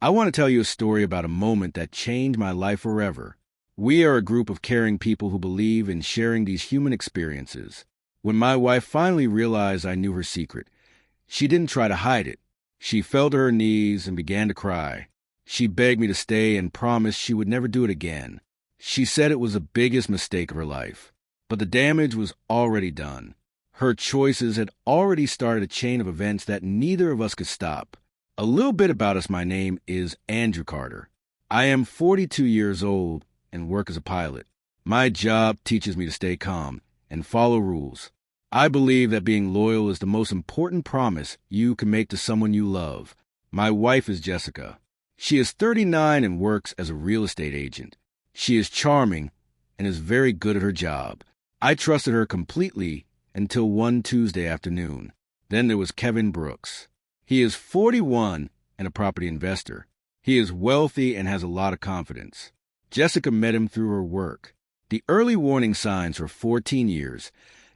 I want to tell you a story about a moment that changed my life forever. We are a group of caring people who believe in sharing these human experiences. When my wife finally realized I knew her secret, she didn't try to hide it. She fell to her knees and began to cry. She begged me to stay and promised she would never do it again. She said it was the biggest mistake of her life, but the damage was already done. Her choices had already started a chain of events that neither of us could stop. A little bit about us. My name is Andrew Carter. I am 42 years old and work as a pilot. My job teaches me to stay calm and follow rules. I believe that being loyal is the most important promise you can make to someone you love. My wife is Jessica. She is 39 and works as a real estate agent. She is charming and is very good at her job. I trusted her completely until one Tuesday afternoon. Then there was Kevin Brooks. He is 41 and a property investor. He is wealthy and has a lot of confidence. Jessica met him through her work. The early warning signs for 14 years.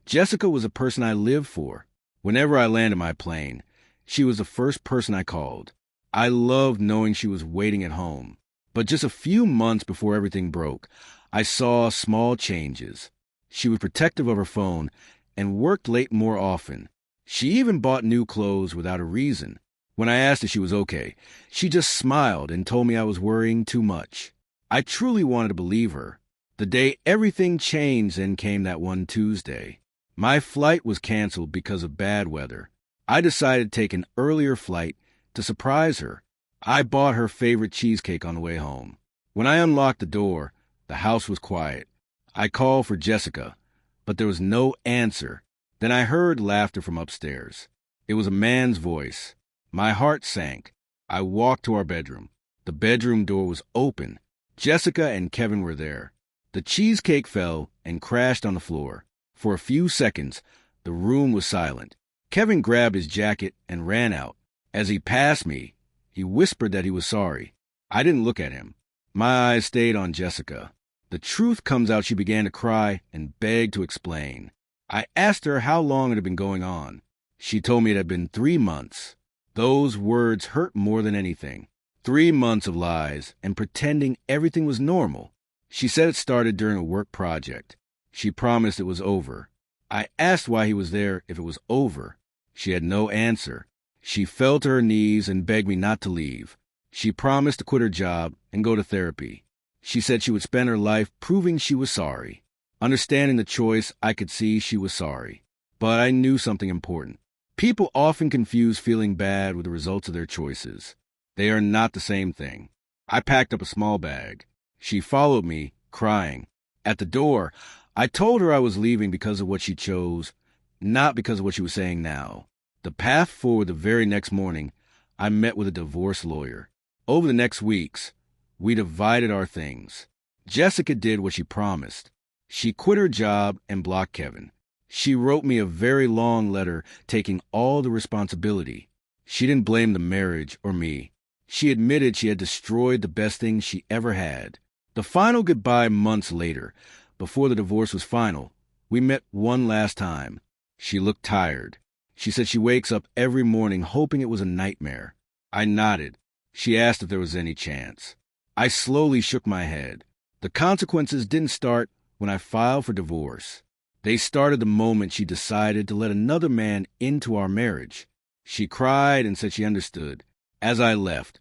Jessica was a person I lived for. Whenever I landed my plane, she was the first person I called. I loved knowing she was waiting at home. But just a few months before everything broke, I saw small changes. She was protective of her phone and worked late more often. She even bought new clothes without a reason. When I asked if she was okay, she just smiled and told me I was worrying too much. I truly wanted to believe her. The day everything changed then came that one Tuesday. My flight was canceled because of bad weather. I decided to take an earlier flight to surprise her. I bought her favorite cheesecake on the way home. When I unlocked the door, the house was quiet. I called for Jessica, but there was no answer. Then I heard laughter from upstairs. It was a man's voice. My heart sank. I walked to our bedroom. The bedroom door was open. Jessica and Kevin were there. The cheesecake fell and crashed on the floor. For a few seconds, the room was silent. Kevin grabbed his jacket and ran out. As he passed me, he whispered that he was sorry. I didn't look at him. My eyes stayed on Jessica. The truth comes out. She began to cry and begged to explain. I asked her how long it had been going on. She told me it had been 3 months. Those words hurt more than anything. 3 months of lies and pretending everything was normal. She said it started during a work project. She promised it was over. I asked why he was there if it was over. She had no answer. She fell to her knees and begged me not to leave. She promised to quit her job and go to therapy. She said she would spend her life proving she was sorry. Understanding the choice, I could see she was sorry. But I knew something important. People often confuse feeling bad with the results of their choices. They are not the same thing. I packed up a small bag. She followed me, crying. At the door, I told her I was leaving because of what she chose, not because of what she was saying now. The path forward. The very next morning, I met with a divorce lawyer. Over the next weeks, we divided our things. Jessica did what she promised. She quit her job and blocked Kevin. She wrote me a very long letter taking all the responsibility. She didn't blame the marriage or me. She admitted she had destroyed the best thing she ever had. The final goodbye months later, before the divorce was final, we met one last time. She looked tired. She said she wakes up every morning hoping it was a nightmare. I nodded. She asked if there was any chance. I slowly shook my head. The consequences didn't start when I filed for divorce. They started the moment she decided to let another man into our marriage. She cried and said she understood. As I left,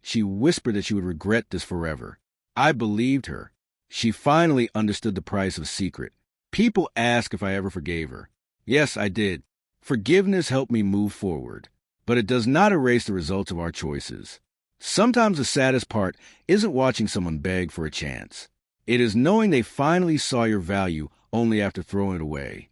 she whispered that she would regret this forever. I believed her. She finally understood the price of secret. People ask if I ever forgave her. Yes, I did. Forgiveness helped me move forward, but it does not erase the results of our choices. Sometimes the saddest part isn't watching someone beg for a chance. It is knowing they finally saw your value only after throwing it away.